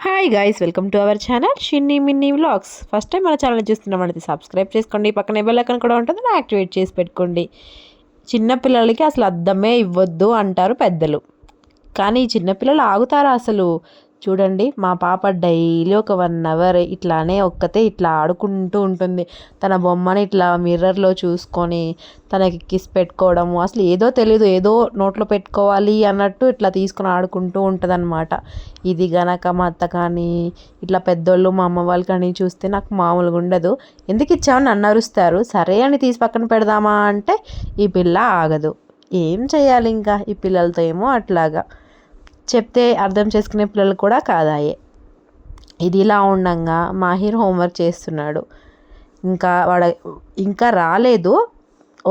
Hi guys, welcome to our channel Shinni Minni vlogs. First time మన channel చూస్తున్నామంటే subscribe చేసుకోండి, పక్కనే బెల్ ఐకాన్ కూడా ఉంటుంది, యాక్టివేట్ చేసి పెట్టుకోండి. చిన్నపిల్లలకి అసలు అద్దమే ఇవ్వద్దు అంటారు పెద్దలు, కానీ చిన్నపిల్లలు ఆగుతారా అసలు? చూడండి, మా పాప డైలీ ఒక 1 అవర్ ఇట్లానే ఒక్కతే ఇట్లా ఆడుకుంటూ ఉంటుంది. తన బొమ్మని ఇట్లా మిర్రర్లో చూసుకొని తనకి కిస్ పెట్టుకోవడము, అసలు ఏదో తెలీదు, ఏదో నోట్లో పెట్టుకోవాలి అన్నట్టు ఇట్లా తీసుకొని ఆడుకుంటూ ఉంటుంది అనమాట. ఇది గనక మా అత్త కానీ ఇట్లా పెద్దోళ్ళు మా అమ్మ వాళ్ళు కానీ చూస్తే నాకు మామూలుగా ఉండదు. ఎందుకు ఇచ్చామని నన్ను అరుస్తారు. సరే అని తీసి పక్కన పెడదామా అంటే ఈ పిల్ల ఆగదు. ఏం చేయాలి ఇంకా ఈ పిల్లలతో? ఏమో అట్లాగా చెప్తే అర్థం చేసుకునే పిల్లలు కూడా కాదాయే. ఇది ఇలా ఉండంగా మాహిర్ హోంవర్క్ చేస్తున్నాడు. ఇంకా రాలేదు,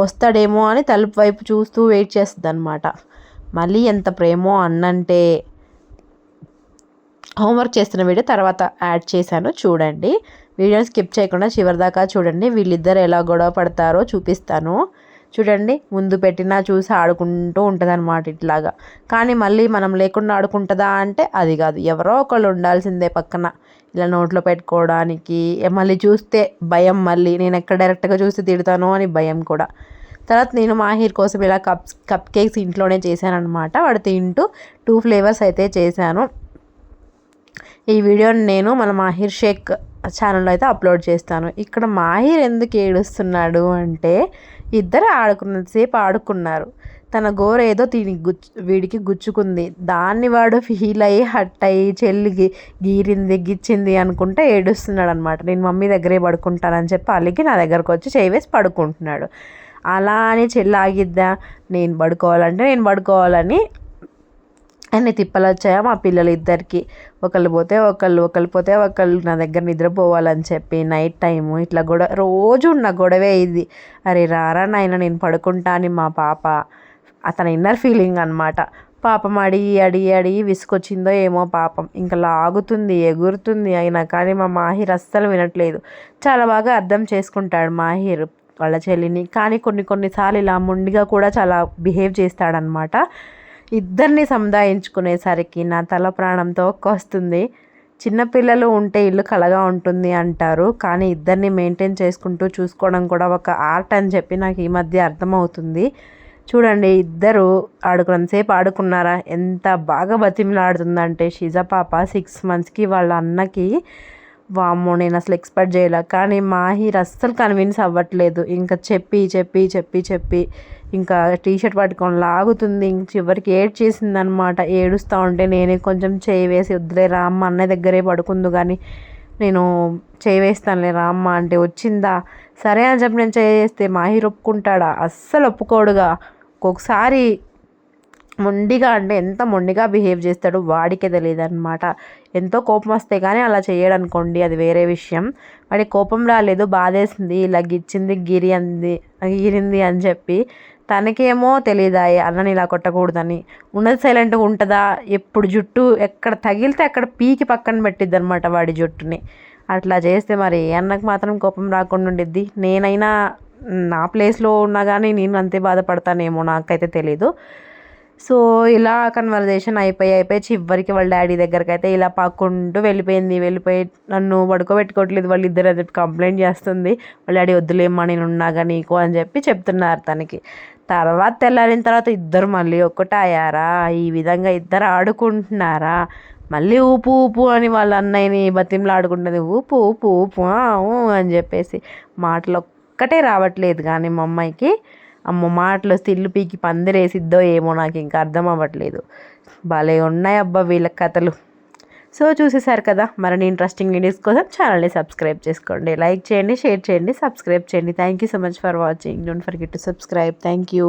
వస్తాడేమో అని తలుపు వైపు చూస్తూ వెయిట్ చేస్తుంది అనమాట. మళ్ళీ ఎంత ప్రేమో అన్నంటే హోంవర్క్ చేస్తున్న వీడియో తర్వాత యాడ్ చేశాను, చూడండి. వీడియోని స్కిప్ చేయకుండా చివరిదాకా చూడండి. వీళ్ళిద్దరు ఎలా గొడవ పడతారో చూపిస్తాను. చూడండి, ముందు పెట్టినా చూసి ఆడుకుంటూ ఉంటుంది అనమాట ఇట్లాగా. కానీ మళ్ళీ మనం లేకుండా ఆడుకుంటుందా అంటే అది కాదు, ఎవరో ఒకళ్ళు ఉండాల్సిందే పక్కన ఇలా నోట్లో పెట్టుకోవడానికి. మళ్ళీ చూస్తే భయం, మళ్ళీ నేను ఎక్కడ డైరెక్ట్గా చూస్తే తిడతాను అని భయం కూడా. తర్వాత నేను మాహిర్ కోసం ఇలా కప్ కేక్స్ ఇంట్లోనే చేశాను అనమాట. వాడు తింటూ 2 ఫ్లేవర్స్ అయితే చేశాను. ఈ వీడియోని నేను మన మాహిర్ షేక్ ఛానల్లో అయితే అప్లోడ్ చేస్తాను. ఇక్కడ మాహిర్ ఎందుకు ఏడుస్తున్నాడు అంటే, ఇద్దరు ఆడుకున్నంతసేపు ఆడుకున్నారు. తన గోర ఏదో వీడికి గుచ్చుకుంది. దాన్ని వాడు ఫీల్ అయ్యి హట్ అయ్యి చెల్లికి గిచ్చింది అనుకుంటే ఏడుస్తున్నాడు అనమాట. నేను మమ్మీ దగ్గరే పడుకుంటానని చెప్పి అలిగి నా దగ్గరకు వచ్చి చేయి వేసి పడుకుంటున్నాడు. అలా అని చెల్లి ఆగిద్దా? నేను పడుకోవాలని అన్ని తిప్పలు వచ్చాయా మా పిల్లలు ఇద్దరికి. ఒకళ్ళు పోతే ఒకళ్ళు నా దగ్గర నిద్రపోవాలని చెప్పి నైట్ టైము ఇట్లా రోజు ఉన్న గొడవే ఇది. అరే రారా నాయన నేను పడుకుంటా అని మా పాప, అతని ఇన్నర్ ఫీలింగ్ అనమాట. పాపం అడిగి విసుకొచ్చిందో ఏమో పాపం, ఇంకా లాగుతుంది, ఎగురుతుంది. అయినా కానీ మా మాహిర్ అస్సలు వినట్లేదు. చాలా బాగా అర్థం చేసుకుంటాడు మాహిర్ వాళ్ళ చెల్లిని, కానీ కొన్నిసార్లు ఇలా మొండిగా కూడా చాలా బిహేవ్ చేస్తాడనమాట. ఇద్దరిని సముదాయించుకునేసరికి నా తల ప్రాణంతో వస్తుంది. చిన్నపిల్లలు ఉంటే ఇల్లు కలగా ఉంటుంది అంటారు, కానీ ఇద్దరిని మెయింటైన్ చేసుకుంటూ చూసుకోవడం కూడా ఒక ఆర్ట్ అని చెప్పి నాకు ఈ మధ్య అర్థమవుతుంది. చూడండి, ఇద్దరు ఆడుకున్నంతసేపు ఆడుకున్నారా? ఎంత బాగా బతిమిలాడుతుందంటే షిజా పాప 6 monthsకి వాళ్ళ అన్నకి. వామ్మో, నేను అసలు ఎక్స్పెక్ట్ చేయలే. కానీ మాహిర్ అస్సలు కన్విన్స్ అవ్వట్లేదు. ఇంకా చెప్పి ఇంకా టీషర్ట్ పట్టుకొని లాగుతుంది. చివరికి ఏడ్చేసిందనమాట. ఏడుస్తూ ఉంటే నేనే కొంచెం చేయి వేసి, వద్దులే రామ్మ అన్నయ్య దగ్గరే పడుకుందు కానీ నేను చేయి వేస్తానులే రామ్మ అంటే వచ్చిందా. సరే అని చెప్పి నేను చేయి వేస్తే మాహిర్ ఒప్పుకుంటాడా? అస్సలు ఒప్పుకోడుగా. ఒక్కొక్కసారి మొండిగా అంటే ఎంత మొండిగా బిహేవ్ చేస్తాడు వాడికే తెలియదు అనమాట. ఎంతో కోపం వస్తే కానీ అలా చేయడు అనుకోండి, అది వేరే విషయం. వాడి కోపం రాలేదు, బాధేసింది, ఇలా గీరింది అని చెప్పి. తనకేమో తెలియదా అన్నని ఇలా కొట్టకూడదని. ఉన్నది సైలెంట్గా ఉంటుందా? ఎప్పుడు జుట్టు ఎక్కడ తగిలితే అక్కడ పీకి పక్కన పెట్టిద్ది అనమాట వాడి జుట్టుని. అట్లా చేస్తే మరి అన్నకు మాత్రం కోపం రాకుండా ఉండిద్ది. నేనైనా నా ప్లేస్లో ఉన్నా కానీ నేను అంతే బాధపడతానేమో, నాకైతే తెలీదు. సో ఇలా కన్వర్జేషన్ అయిపోయి చివరికి వాళ్ళ డాడీ దగ్గరికి అయితే ఇలా పాక్కుంటూ వెళ్ళిపోయి నన్ను పడుకోబెట్టుకోవట్లేదు వాళ్ళిద్దరు అని చెప్పి కంప్లైంట్ చేస్తుంది. వాళ్ళ డాడీ వద్దులేమ్మా నేను ఉన్నాగా నీకు అని చెప్పి చెప్తున్నారు తనకి. తర్వాత తెల్లారిన తర్వాత ఇద్దరు మళ్ళీ ఒక్కటయ్యారా? ఈ విధంగా ఇద్దరు ఆడుకుంటున్నారా? మళ్ళీ ఊపు అని వాళ్ళ అన్నయ్యని బతిమలాడుకుంటుంది. ఊపు అని చెప్పేసి. మాటలు ఒక్కటే రావట్లేదు కానీ మా అమ్మాయికి. అమ్మ మాటలు స్టిల్లు పీకి పందిరేసిద్దో ఏమో, నాకు ఇంకా అర్థం అవ్వట్లేదు. భలే ఉన్నాయి అబ్బా వీళ్ళ కథలు. సో చూసేసారు కదా, మరిన్ని ఇంట్రెస్టింగ్ వీడియోస్ కోసం ఛానల్ని సబ్స్క్రైబ్ చేసుకోండి, లైక్ చేయండి, షేర్ చేయండి, సబ్స్క్రైబ్ చేయండి. Thank you so much for watching. Don't forget to subscribe. Thank you.